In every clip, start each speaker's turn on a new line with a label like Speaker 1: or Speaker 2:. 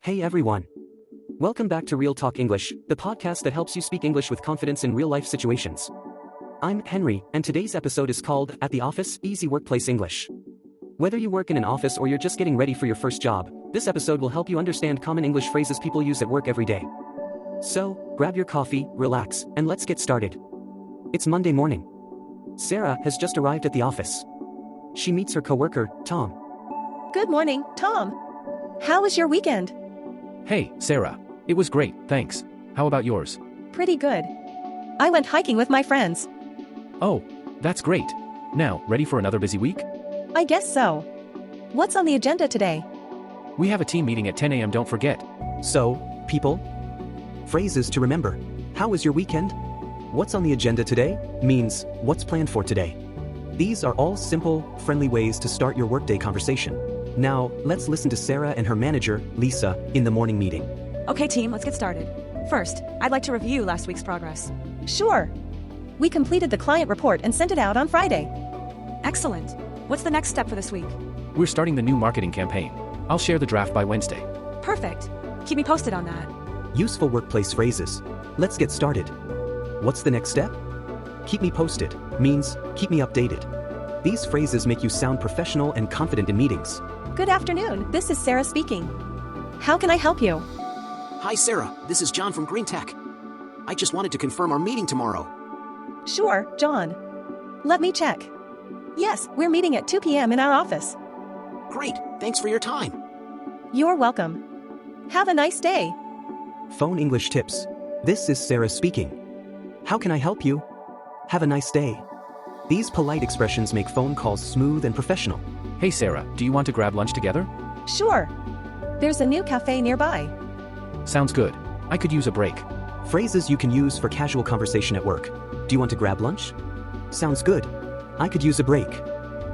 Speaker 1: Hey everyone. Welcome back to Real Talk English, the podcast that helps you speak English with confidence in real-life situations. I'm Henry, and today's episode is called At the Office, Easy Workplace English. Whether you work in an office or you're just getting ready for your first job, this episode will help you understand common English phrases people use at work every day. So, grab your coffee, relax, and let's get started. It's Monday morning. Sarah has just arrived at the office. She meets her coworker, Tom.
Speaker 2: Good morning, Tom. How was your weekend?
Speaker 3: Hey, Sarah. It was great, thanks. How about yours?
Speaker 2: Pretty good. I went hiking with my friends.
Speaker 3: Oh, that's great. Now, ready for another busy week?
Speaker 2: I guess so. What's on the agenda today?
Speaker 3: We have a team meeting at 10 a.m., don't forget.
Speaker 1: So, people? Phrases to remember. How was your weekend? What's on the agenda today means what's planned for today. These are all simple, friendly ways to start your workday conversation. Now, let's listen to Sarah and her manager, Lisa, in the morning meeting.
Speaker 4: Okay, team, let's get started. First, I'd like to review last week's progress.
Speaker 2: Sure. We completed the client report and sent it out on Friday.
Speaker 4: Excellent. What's the next step for this week?
Speaker 3: We're starting the new marketing campaign. I'll share the draft by Wednesday.
Speaker 4: Perfect. Keep me posted on that.
Speaker 1: Useful workplace phrases. Let's get started. What's the next step? Keep me posted means keep me updated. These phrases make you sound professional and confident in meetings.
Speaker 2: Good afternoon, this is Sarah speaking. How can I help you?
Speaker 5: Hi, Sarah. This is John from Green Tech. I just wanted to confirm our meeting tomorrow.
Speaker 2: Sure, John. Let me check. Yes, we're meeting at 2 p.m. in our office.
Speaker 5: Great. Thanks for your time.
Speaker 2: You're welcome. Have a nice day.
Speaker 1: Phone English tips. This is Sarah speaking. How can I help you? Have a nice day. These polite expressions make phone calls smooth and professional.
Speaker 3: Hey, Sarah, do you want to grab lunch together?
Speaker 2: Sure. There's a new cafe nearby.
Speaker 3: Sounds good. I could use a break.
Speaker 1: Phrases you can use for casual conversation at work. Do you want to grab lunch? Sounds good. I could use a break.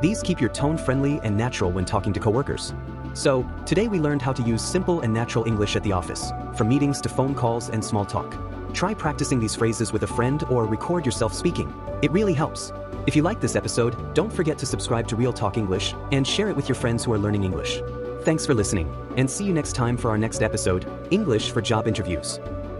Speaker 1: These keep your tone friendly and natural when talking to coworkers. So, today we learned how to use simple and natural English at the office, from meetings to phone calls and small talk. Try practicing these phrases with a friend or record yourself speaking. It really helps. If you like this episode, don't forget to subscribe to Real Talk English and share it with your friends who are learning English. Thanks for listening, and see you next time for our next episode, English for Job Interviews.